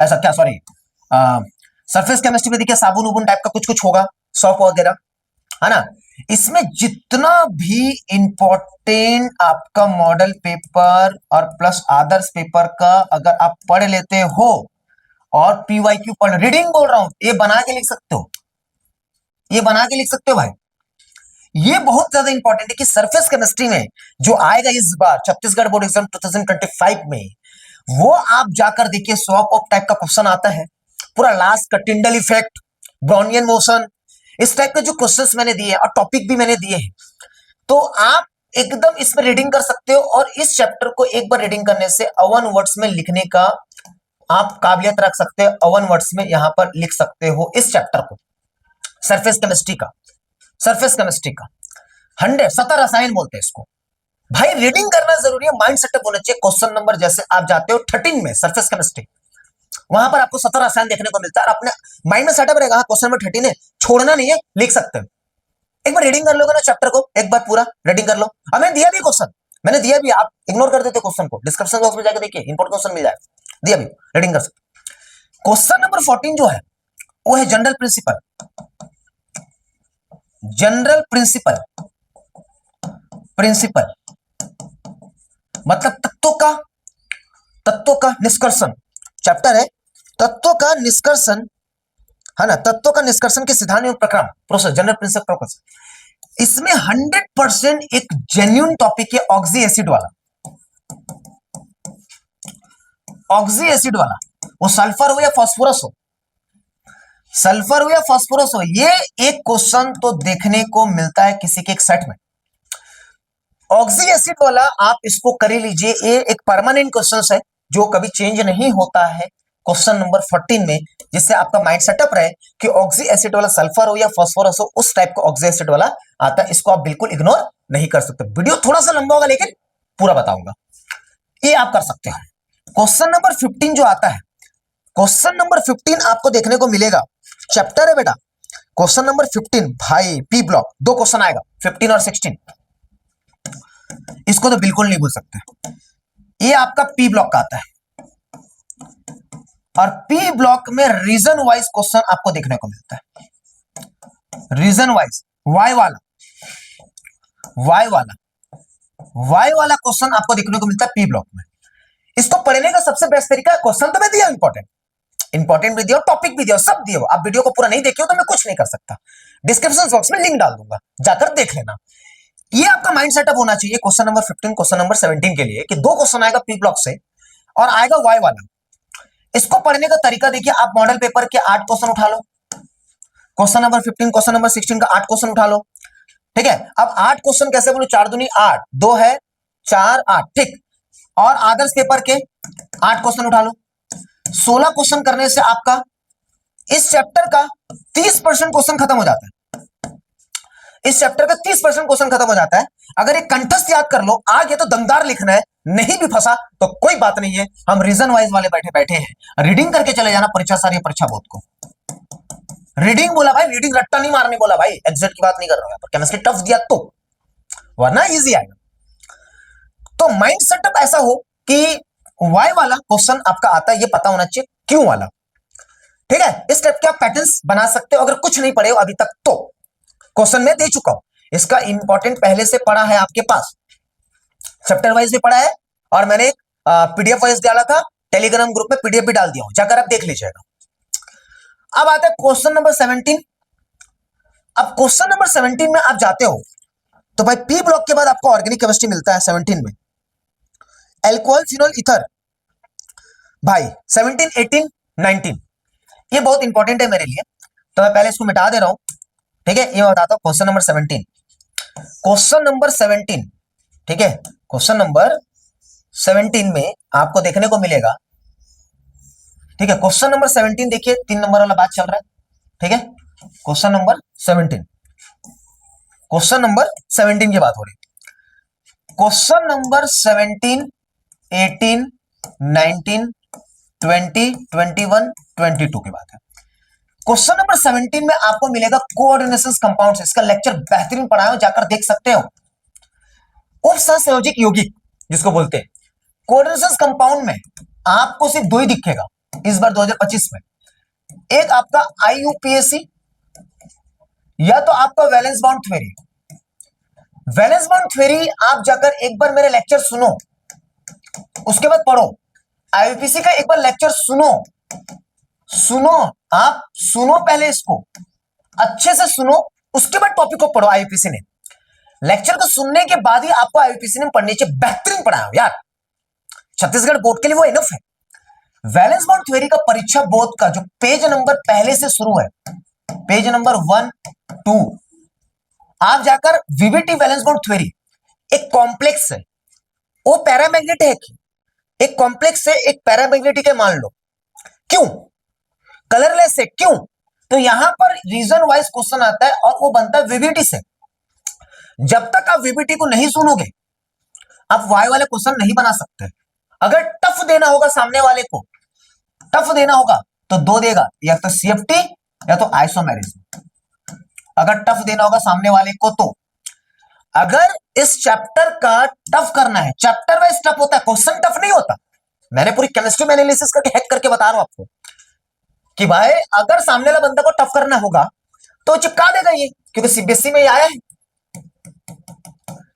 ऐसा क्या, सॉरी, सरफेस केमिस्ट्री में देखिए साबुन उबुन टाइप का कुछ कुछ होगा, सॉप वगैरह, है ना। इसमें जितना भी इंपॉर्टेंट आपका मॉडल पेपर और प्लस आदर्श पेपर का अगर आप पढ़ लेते हो और पीवाईक्यू पढ़, रीडिंग बोल रहा हूं, ये बना के लिख सकते हो, ये बना के लिख सकते हो भाई। ये बहुत ज्यादा इंपॉर्टेंट है कि सरफेस केमिस्ट्री में जो आएगा इस बार छत्तीसगढ़ बोर्ड एग्जाम 2025 में, वो आप जाकर देखिए स्वैप ऑफ टाइप का क्वेश्चन आता है, पूरा लास्ट का टिंडल इफेक्ट, ब्राउनियन मोशन, इस टाइप के जो क्वेश्चंस मैंने दिए और टॉपिक भी मैंने दिए हैं, तो आप एकदम इसमें रीडिंग कर सकते हो और इस चैप्टर को एक बार रीडिंग करने से अवन वर्ड्स में लिखने का आप काबिलियत रख सकते हो, अवन वर्ड्स में यहां पर लिख सकते हो इस चैप्टर को, सरफेस केमिस्ट्री का, सरफेस केमिस्ट्री का 100 सतह रसायन बोलते हैं इसको। भाई रीडिंग करना जरूरी है, माइंड सेटअप होना चाहिए। क्वेश्चन नंबर जैसे आप जाते हो 13 में सरफेस केमिस्ट्री, वहां पर आपको सतह रसायन देखने को मिलता है और अपने माइंड में सेटअप रहेगा, क्वेश्चन नंबर 13 है, छोड़ना नहीं है, लिख सकते हो। एक बार रीडिंग कर लोगे ना चैप्टर को, एक बार पूरा रीडिंग कर लो। अब मैंने दिया भी क्वेश्चन, मैंने दिया भी, आप इग्नोर कर देते क्वेश्चन को, डिस्क्रिप्शन बॉक्स में जाकर देखिए, इंपोर्टेंट क्वेश्चन मिल जाएगा, दिया भी, रीडिंग कर सकते। क्वेश्चन नंबर 14 जो है वो है general principle, general principle, principle मतलब तत्वों का निष्कर्षण, चैप्टर है तत्वों का निष्कर्षण, है ना, तत्वों का निष्कर्षण के सिद्धांत एवं प्रक्रम, प्रोसेस, जनरल प्रिंसिपल प्रोसेस। इसमें 100% एक जेन्युइन टॉपिक है ऑक्सी एसिड वाला, ऑक्सी एसिड वाला, वो सल्फर हो या फास्फोरस हो, सल्फर हो या फास्फोरस हो, ये एक क्वेश्चन तो देखने को मिलता है किसी के एक सेट में। ऑक्सी एसिड वाला आप इसको कर ही लीजिए, ये एक परमानेंट क्वेश्चन है जो कभी चेंज नहीं होता है क्वेश्चन नंबर 14 में, जिससे आपका माइंड सेटअप रहे कि ऑक्सी एसिड वाला सल्फर हो या फास्फोरस हो, उस टाइप का ऑक्सी एसिड वाला आता है, इसको आप बिल्कुल इग्नोर नहीं कर सकते। वीडियो थोड़ा सा लंबा होगा लेकिन पूरा बताऊंगा, ये आप कर सकते हो। क्वेश्चन नंबर 15 जो आता है, क्वेश्चन नंबर 15 आपको देखने को मिलेगा, चैप्टर है बेटा क्वेश्चन नंबर 15, भाई पी ब्लॉक, दो क्वेश्चन आएगा 15 और 16, इसको तो बिल्कुल नहीं भूल सकते। ये आपका पी ब्लॉक का आता है और पी ब्लॉक में रीजन वाइज क्वेश्चन आपको देखने को मिलता है, रीजन वाइज, वाई वाला, वाई वाला, वाई वाला क्वेश्चन आपको देखने को मिलता है पी ब्लॉक में। इसको पढ़ने का सबसे बेस्ट तरीका, क्वेश्चन तो मैं दिया इंपॉर्टेंट भी दिया, टॉपिक भी दिया, सब दिया। आप वीडियो को पूरा नहीं देखे हो तो मैं कुछ नहीं कर सकता, डिस्क्रिप्शन बॉक्स में लिंक डाल दूंगा, जाकर देख लेना। ये आपका माइंड सेटअप होना चाहिए क्वेश्चन नंबर 15, क्वेश्चन नंबर 17 के लिए, कि दो क्वेश्चन आएगा पी ब्लॉक से और आएगा वाई वाला। इसको पढ़ने का तरीका देखिए, आप मॉडल पेपर के 8 क्वेश्चन उठा लो, क्वेश्चन नंबर 15, क्वेश्चन नंबर 16 का 8 क्वेश्चन उठा लो, ठीक है। अब 8 क्वेश्चन कैसे बोलूं, 4 दूनी 8, 2 है 4 8, ठीक। और आदर्श पेपर के 8 क्वेश्चन उठा लो, 16 क्वेश्चन करने से आपका इस चैप्टर का 30% क्वेश्चन खत्म हो जाता है, इस चैप्टर का 30% क्वेश्चन खत्म हो जाता है। अगर एक कंठस्थ याद कर लो, आगे तो दमदार लिखना है, नहीं भी फंसा तो कोई बात नहीं है, हम रीजन वाइज वाले बैठे बैठे हैं, रीडिंग करके चले जाना परीक्षा सारी, परीक्षा बोध को रीडिंग बोला भाई, रीडिंग रट्टा नहीं मारने बोला भाई, एग्जैक्ट की बात नहीं कर रहा हूं, पर केमिस्ट्री टफ दिया तो, वरना इजी आएगा। तो माइंड सेटअप ऐसा हो कि वाई वाला क्वेश्चन आपका आता है, ये पता होना चाहिए क्यों वाला, ठीक है। इस टाइप के आप पैटर्न्स बना सकते हो, अगर कुछ नहीं पढ़े हो अभी तक तो क्वेश्चन में दे चुका हूं, इसका इंपॉर्टेंट पहले से पढ़ा है आपके पास, चैप्टर वाइज भी पढ़ा है और मैंने एक पीडीएफ वाइज डाला था, टेलीग्राम ग्रुप में पीडीएफ भी डाल दिया हूं, जाकर आप देख लीजिएगा। अब आता है क्वेश्चन नंबर 17। अब क्वेश्चन नंबर 17 में आप जाते हो तो भाई पी ब्लॉक के बाद आपको ऑर्गेनिक केमिस्ट्री मिलता है 17 में, एल्कोहल फिनोल ईथर, भाई 17 18 19, ये बहुत इंपॉर्टेंट है मेरे लिए, तो मैं पहले इसको मिटा दे रहा हूं, ठीक है। ये मैं बताता हूं, क्वेश्चन नंबर 17, क्वेश्चन नंबर 17, ठीक है, क्वेश्चन नंबर 17 में आपको देखने को मिलेगा, ठीक है। क्वेश्चन नंबर 17 देखिए, 3 नंबर वाला बात चल रहा है, ठीक है। क्वेश्चन नंबर 17, क्वेश्चन नंबर 17 की बात हो रही है। क्वेश्चन नंबर 17 18 19 20 21 22 की बात है। क्वेश्चन नंबर 17 में आपको मिलेगा कोऑर्डिनेशन कंपाउंड्स, इसका लेक्चर बेहतरीन पढ़ाया हो, जाकर देख सकते हो। उपसंयोजिक यौगिक जिसको बोलते हैं, कोऑर्डिनेशन कंपाउंड में आपको सिर्फ दो ही दिखेगा इस बार 2025 में, एक आपका आईयूपीएसी या तो आपका valence bound theory. Valence bound theory आप जाकर एक बार मेरे लेक्चर सुनो, उसके बाद पढ़ो। आईयूपीएसी का एक बार लेक्चर सुनो, आप सुनो, पहले इसको अच्छे से सुनो, उसके बाद टॉपिक को पढ़ो। आईयूपीएसी ने लेक्चर को सुनने के बाद ही आपको आईयूपीएसी ने पढ़नी चाहिए, बेहतरीन पढ़ाया हो यार, छत्तीसगढ़ बोर्ड के लिए वो इनफ है। वैलेंस बाउंड थ्योरी का परीक्षा बोर्ड का जो पेज नंबर पहले से शुरू है, पेज नंबर 1-2 आप जाकर वीवीटी वैलेंस बॉन्ड थ्योरी, एक कॉम्प्लेक्स है, वो पैरामैग्नेटिक है, एक कॉम्प्लेक्स है, एक पैरामैग्नेटिक है मान लो, क्यों कलरलेस है, क्यों? तो यहां पर रीजन वाइज क्वेश्चन आता है और वो बनता है वीवीटी से। जब तक आप वीवीटी को नहीं सुनोगे आप वाई वाले क्वेश्चन नहीं बना सकते। अगर टफ देना होगा सामने वाले को, टफ देना होगा तो दो देगा, या तो सीएफटी या तो आइसोमेरिज्म। अगर टफ देना होगा सामने वाले को तो, अगर इस चैप्टर का टफ करना है, चैप्टर वाइज टफ होता है, क्वेश्चन टफ नहीं होता। मैंने पूरी केमिस्ट्री में एनालिसिस करके हैक करके बता रहा हूं आपको कि भाई अगर सामने वाला बंदा को टफ करना होगा तो चिपका देगा ये, क्योंकि सीबीएसई में ये आया है,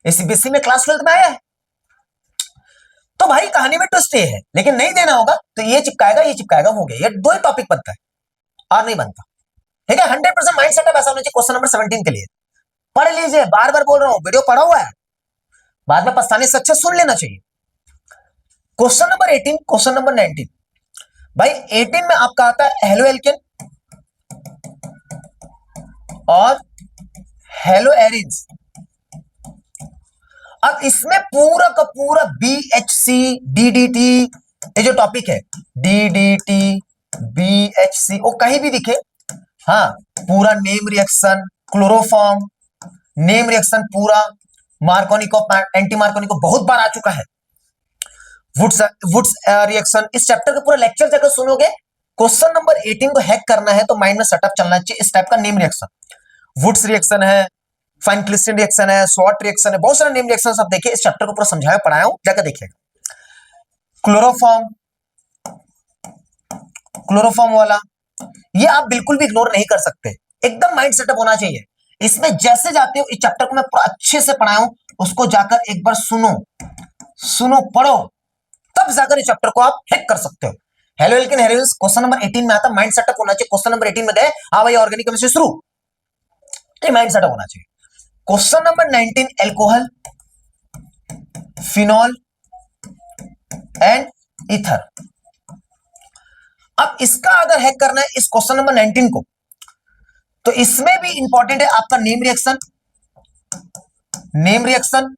ये सीबीएसई में क्लास 12 में आया है। तो भाई कहानी में ट्विस्ट ये है, लेकिन नहीं देना होगा तो ये चिपकाएगा, ये चिपकाएगा, हो गया। ये दो ही टॉपिक बनता है और नहीं बनता, ठीक है। 100% माइंड सेटअप ऐसा होना चाहिए क्वेश्चन नंबर 17 के लिए। पढ़ लीजिए, बार बार बोल रहा हूं, वीडियो पढ़ा हुआ है, बाद में पछताने से अच्छा सुन लेना चाहिए। क्वेश्चन नंबर 18, क्वेश्चन नंबर 19, भाई 18 में आपका आता है हेलो एल्केन और हेलो एरिन्स। अब इसमें पूरा का पूरा BHC DDT, ये जो टॉपिक है DDT BHC, वो कहीं भी दिखे, हाँ, पूरा name reaction, chloroform, name reaction पूरा, मार्कोनिको, एंटी मार्कोनिको बहुत बार आ चुका है, वुड्स रिएक्शन। इस चैप्टर का पूरा लेक्चर जाकर सुनोगे। क्वेश्चन नंबर 18 को हैक करना है तो माइंड में सेटअप चलना चाहिए इस टाइप का। नेम रिएक्शन, वुड्स रिएक्शन है, फाइन क्लिस्टन रिएक्शन है, शॉर्ट रिएक्शन है, बहुत सारे नेम रिएक्शन आप देखिए। इस चैप्टर को पूरा समझाया पढ़ाया हूं, जाकर देखिएगा। क्लोरोफॉर्म, क्लोरोफॉर्म वाला ये आप बिल्कुल भी इग्नोर नहीं कर सकते, एकदम माइंड सेटअप होना चाहिए। इसमें जैसे जाते हो, इस चैप्टर को मैं पूरा अच्छे से पढ़ाया हूं, उसको जाकर एक बार सुनो पढ़ो, तब जाकर इस चैप्टर को आप हैक कर सकते हो। हेलो एल्केन हेलोइंस क्वेश्चन नंबर 18 में आता, माइंड सेटअप होना चाहिए। क्वेश्चन नंबर 18 में गए, हाँ भाई ऑर्गेनिक केमिस्ट्री शुरू, ये माइंड सेटअप होना चाहिए। Question number 19 alcohol, phenol and ether. अब इसका अगर हैक करना है इस क्वेश्चन नंबर 19 को, तो इसमें भी इंपॉर्टेंट है आपका name reaction. Name reaction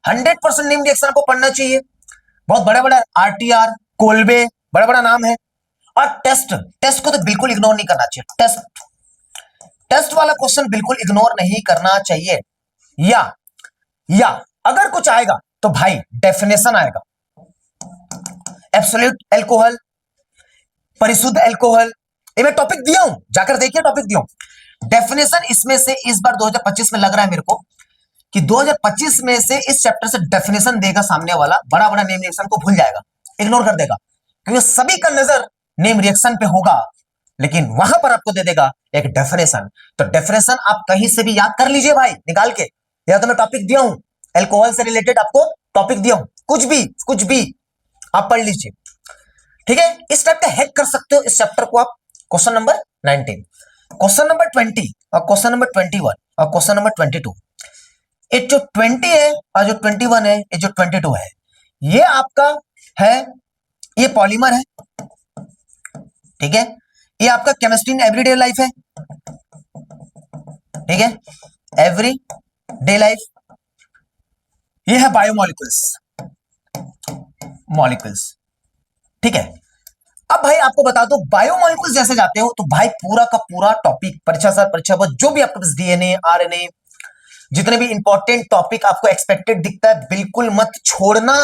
100% name reaction आपको पढ़ना चाहिए, बहुत बड़ा बड़ा आरटीआर, कोल्बे, बड़ा बड़ा नाम है। और टेस्ट को तो बिल्कुल इग्नोर नहीं करना चाहिए, टेस्ट वाला क्वेश्चन बिल्कुल इग्नोर नहीं करना चाहिए। या अगर कुछ आएगा तो भाई डेफिनेशन आएगा, एब्सोल्यूट एल्कोहल, परिशुद्ध एल्कोहल, ये मैं टॉपिक दिया हूं, जाकर देखिए टॉपिक दिया हूं। डेफिनेशन इसमें से इस बार 2025 में लग रहा है मेरे को कि 2025 में से इस चैप्टर से डेफिनेशन देगा सामने वाला, बड़ा बड़ा नेम रिएक्शन को भूल जाएगा, इग्नोर कर देगा, क्योंकि सभी का नजर नेम रिएक्शन पे होगा, लेकिन वहां पर आपको दे देगा एक डेफिनेशन। तो डेफिनेशन आप कहीं से भी याद कर लीजिए भाई निकाल के, या तो मैं टॉपिक दिया हूं, एल्कोहल से रिलेटेड आपको टॉपिक दिया हूं, कुछ भी आप पढ़ लीजिए, ठीक है। इस टाइप का हैक कर सकते हो इस चैप्टर को आप। क्वेश्चन नंबर 19, क्वेश्चन नंबर 20 और क्वेश्चन नंबर 21 और क्वेश्चन नंबर 22, ये जो 20 है और जो 21 है, ये जो 22 है, ये आपका है, ये पॉलीमर है, ठीक है। ये आपका केमिस्ट्री इन एवरीडे लाइफ है, ठीक है, एवरी डे लाइफ। ये है बायोमोलिकुल्स, मॉलिक्यूल्स, ठीक है। अब भाई आपको बता दो, बायोमोलिकुल्स जैसे जाते हो तो भाई पूरा का पूरा टॉपिक परीक्षा जो भी आपके पास डीएनए, आरएनए, जितने भी इंपॉर्टेंट टॉपिक आपको एक्सपेक्टेड दिखता है, बिल्कुल मत छोड़ना,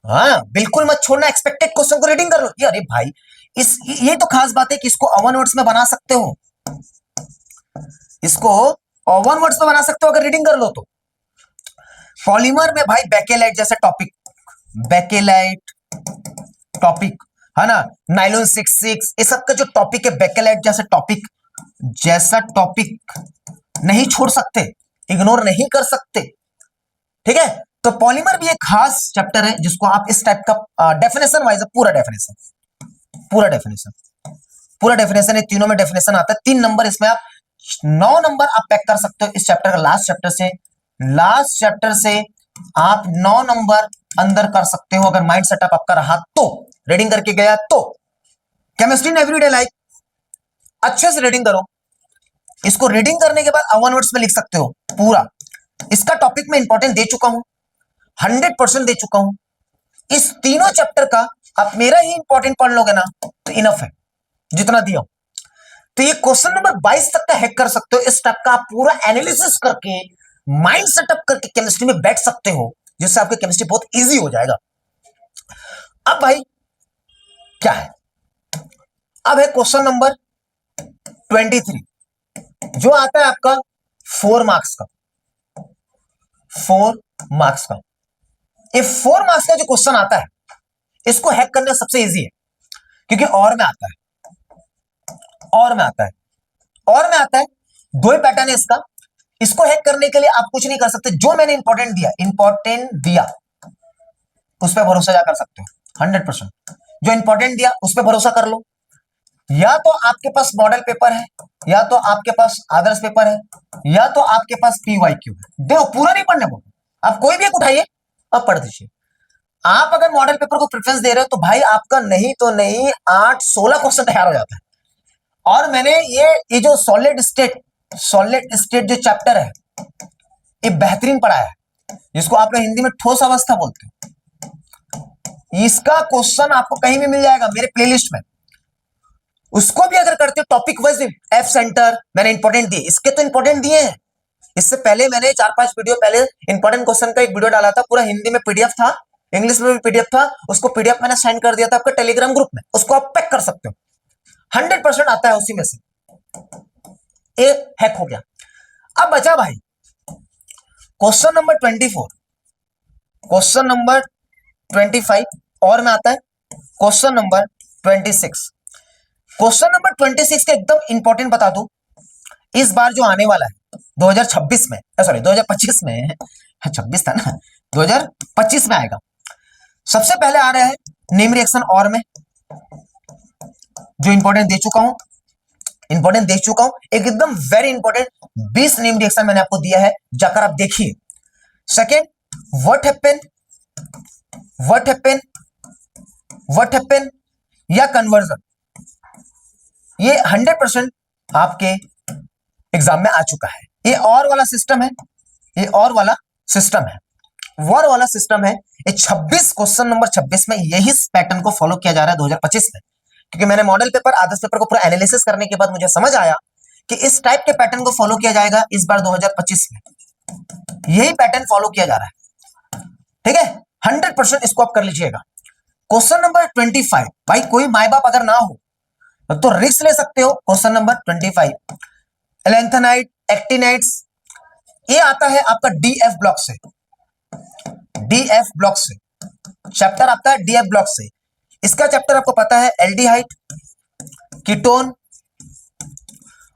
हाँ बिल्कुल मत छोड़ना। एक्सपेक्टेड क्वेश्चन को रीडिंग कर लो। अरे भाई ये तो खास बात है कि इसको वन वर्ड्स में बना सकते हो, इसको वन वर्ड्स में बना सकते हो अगर रीडिंग कर लो तो। पॉलीमर में भाई बेकेलाइट जैसे टॉपिक, बेकेलाइट टॉपिक है ना, नाइलॉन 66, ये सब का जो टॉपिक है, बेकेलाइट जैसा टॉपिक नहीं छोड़ सकते, इग्नोर नहीं कर सकते, ठीक है। तो पॉलीमर भी एक खास चैप्टर है जिसको आप इस टाइप का डेफिनेशन वाइज, पूरा डेफिनेशन है, तीनों में डेफिनेशन आता है, 3 नंबर इसमें आप 9 नंबर आप पैक कर सकते हो इस चैप्टर का। लास्ट चैप्टर से आप 9 नंबर अंदर कर सकते हो अगर माइंड सेटअप आपका रहा तो, रीडिंग करके गया तो। केमिस्ट्री इन एवरीडे लाइफ अच्छे से रीडिंग करो। इसको रीडिंग करने के बाद 1 वर्ड्स में लिख सकते हो पूरा। इसका टॉपिक में इंपॉर्टेंट दे चुका हूं, 100% दे चुका हूं। इस तीनों चैप्टर का आप मेरा ही इंपॉर्टेंट पढ़ लोगे ना तो इनफ है, जितना दिया हूं। तो ये क्वेश्चन नंबर 22 तक का हैक कर सकते हो। इस टाइप का आप पूरा एनालिसिस करके माइंड सेटअप करके केमिस्ट्री में बैठ सकते हो, जिससे आपकी केमिस्ट्री बहुत इजी हो जाएगा। अब भाई क्या है, अब है क्वेश्चन नंबर 23, जो आता है आपका 4 मार्क्स का। 4 मार्क्स का, ये 4 मार्क्स का जो क्वेश्चन आता है, इसको हैक करना सबसे इजी है, क्योंकि और में आता है, और में आता है, और में आता है। दो ही पैटर्न है इसका। इसको हैक करने के लिए आप कुछ नहीं कर सकते, जो मैंने इंपॉर्टेंट दिया उस पर भरोसा जा कर सकते हो 100%। जो इंपॉर्टेंट दिया उस पर भरोसा कर लो। या तो आपके पास मॉडल पेपर है, या तो आपके पास आदर्श पेपर है, या तो आपके पास PYQ है। देखो पूरा नहीं पढ़ने को, आप कोई भी एक उठाइए अब पढ़ दीजिए। आप अगर मॉडल पेपर को प्रेफरेंस दे रहे हो तो भाई आपका नहीं तो नहीं 8-16 क्वेश्चन तैयार हो जाता है। और मैंने ये जो सॉलिड स्टेट जो चैप्टर है, ये बेहतरीन पढ़ाया है, जिसको आप लोग हिंदी में ठोस अवस्था बोलते हो। इसका क्वेश्चन आपको कहीं भी मिल जाएगा मेरे प्लेलिस्ट में। उसको भी अगर करते हो टॉपिक वाइज, एफ सेंटर मैंने इंपॉर्टेंट दिए, इसके तो इंपॉर्टेंट दिए हैं। इससे पहले मैंने 4-5 वीडियो पहले इंपॉर्टेंट क्वेश्चन का एक वीडियो डाला था, पूरा हिंदी में PDF था, इंग्लिश में भी PDF था। उसको PDF मैंने सेंड कर दिया था आपके टेलीग्राम ग्रुप में, उसको आप पैक कर सकते हो। 100% आता है उसी में से। ये हैक हो गया। अब बचा भाई क्वेश्चन नंबर 24, क्वेश्चन नंबर 25 और में आता है, क्वेश्चन नंबर 26। क्वेश्चन नंबर 26 का एकदम इंपॉर्टेंट बता दूं, इस बार जो आने वाला है 2026 में, सॉरी 2025 में, 26 था ना, 2025 में आएगा। सबसे पहले आ रहा है नेम रिएक्शन और में, जो इंपॉर्टेंट दे चुका हूं, एकदम वेरी इंपॉर्टेंट 20 नेम रिएक्शन मैंने आपको दिया है, जाकर आप देखिए। सेकेंड, व्हाट हैपन या कन्वर्जन, ये 100% आपके एग्जाम में आ चुका है। ये और वाला सिस्टम है, वॉर वाला सिस्टम है। ये 26 क्वेश्चन नंबर 26 में यही पैटर्न को फॉलो किया जा रहा है 2025 में, क्योंकि मैंने मॉडल पेपर आदर्श पेपर को पूरा एनालिसिस करने के बाद मुझे समझ आया कि इस टाइप के पैटर्न को फॉलो किया जाएगा इस बार 2025 में। यही पैटर्न फॉलो किया जा रहा है, ठीक है। 100% इसको आप कर लीजिएगा। क्वेश्चन नंबर 25, भाई कोई माई बाप अगर ना हो तो रिस्क ले सकते हो। क्वेश्चन नंबर 25, एलेंथेनाइट, एक्टिनाइट्स, ये आता है आपका DF ब्लॉक से, चैप्टर आपका है DF ब्लॉक से। इसका चैप्टर आपको पता है एल्डिहाइड, कीटोन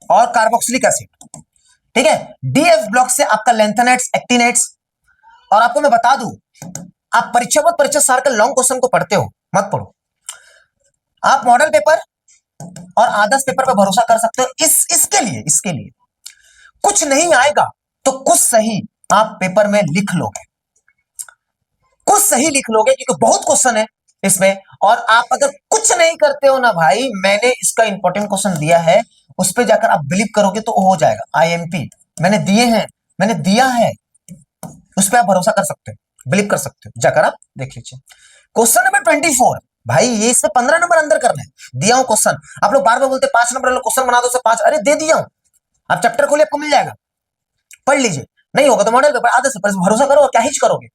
और कार्बोक्सिलिक एसिड, ठीक है। DF ब्लॉक से आपका लेंथेनाइट्स, एक्टिनाइट्स। और आपको मैं बता दूं, आप परीक्षा सार के लॉन्ग क्वेश्चन को पढ़ते हो, मत पढ़ो। आप मॉडल पेपर और आदर्श पेपर पर भरोसा कर सकते हो। इसके लिए कुछ नहीं आएगा तो कुछ सही आप पेपर में लिख लोगे, क्योंकि बहुत क्वेश्चन है इसमें। और आप अगर कुछ नहीं करते हो ना भाई, मैंने इसका इंपॉर्टेंट क्वेश्चन दिया है, उस पर जाकर आप बिलीव करोगे तो हो जाएगा। IMP मैंने दिया है, उस पर आप भरोसा कर सकते हो, बिलीव कर सकते हो, जाकर आप देख लीजिए। क्वेश्चन नंबर 24, भाई ये इसमें 15 नंबर अंदर करना है। दिया हूं क्वेश्चन, आप लोग बार बार बोलते 5 नंबर वाला क्वेश्चन बना दो, 5, अरे दे दिया हूं, आप चैप्टर खोलिए आपको मिल जाएगा, पढ़ लीजिए। नहीं होगा तो मॉडल पेपर आधे से भरोसा करो, और क्या हिच करोगे।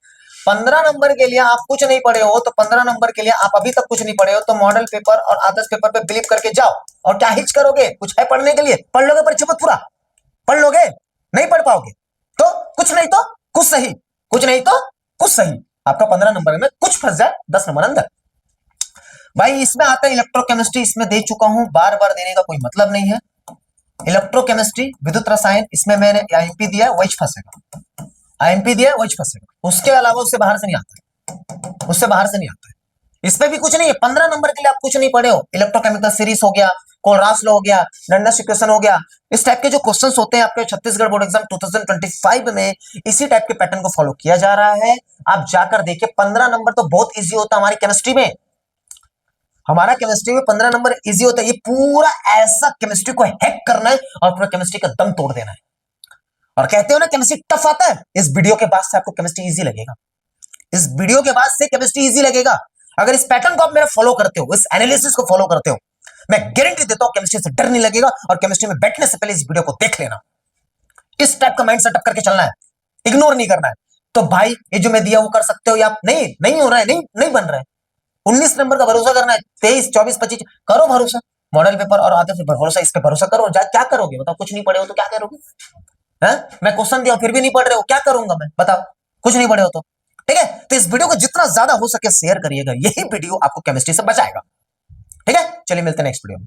15 नंबर के लिए आप कुछ नहीं पढ़े हो, तो 15 नंबर के लिए आप अभी तक कुछ नहीं पढ़े हो, तो मॉडल पेपर और आदर्श पेपर पे बिलीव करके जाओ, और क्या हिच करोगे। कुछ है पढ़ने के लिए, पढ़ लोगे परीक्षा में पूरा पढ़ लोगे, नहीं पढ़ पाओगे तो कुछ नहीं तो कुछ सही, आपका 15 नंबर में कुछ फंस जाए 10 नंबर अंदर। भाई इसमें आता है इलेक्ट्रोकेमिस्ट्री, इसमें दे चुका हूं, बार बार देने का कोई मतलब नहीं है। इलेक्ट्रोकेमिस्ट्री, विद्युत रसायन, इसमें मैंने IMP दिया है, वही फंसेगा, उसके अलावा उससे बाहर से नहीं आता है, इसमें भी कुछ नहीं है। 15 नंबर के लिए आप कुछ नहीं पढ़े हो, इलेक्ट्रोकेमिकल सीरीज हो गया, कोलरास लॉ हो गया, डंडस इक्वेशन हो गया, इस टाइप के जो क्वेश्चंस होते हैं आपके छत्तीसगढ़ बोर्ड एग्जाम 2025 में, इसी टाइप के पैटर्न को फॉलो किया जा रहा है। आप जाकर देखिए, 15 नंबर तो बहुत इजी होता है हमारी केमिस्ट्री में। हमारा केमिस्ट्री में 15 नंबर इजी होता है, ये पूरा ऐसा केमिस्ट्री को हैक करना है और पूरा केमिस्ट्री का दम तोड़ देना है। और कहते हो ना केमिस्ट्री टफ आता है, इस वीडियो के बाद से आपको केमिस्ट्री इजी लगेगा। इस वीडियो के बाद से केमिस्ट्री इजी लगेगा। अगर इस पैटर्न को आप मेरा फॉलो करते हो, इस एनालिसिस को फॉलो करते हो, मैं गारंटी देता हूं केमिस्ट्री से डर नहीं लगेगा। और केमिस्ट्री में बैठने से पहले इस वीडियो को देख लेना। इस टाइप का माइंड सेटअप करके चलना है, इग्नोर नहीं करना है। तो भाई ये जो मैं दिया वो कर सकते हो या नहीं, नहीं हो रहा है, नहीं नहीं बन रहा है, 19 नंबर का भरोसा करना है, 23 24 25 करो भरोसा। मॉडल पेपर और आते फिर भरोसा, इस पे भरोसा करो। क्या करोगे बताओ, कुछ नहीं पढ़े हो तो क्या करोगे? है मैं क्वेश्चन दिया फिर भी नहीं पढ़ रहे हो, क्या करूंगा मैं बताओ, कुछ नहीं पढ़े हो तो। ठीक है, तो इस वीडियो को जितना ज्यादा हो सके शेयर करिएगा, यही वीडियो आपको केमिस्ट्री से बचाएगा। ठीक है, चलिए मिलते हैं नेक्स्ट वीडियो में।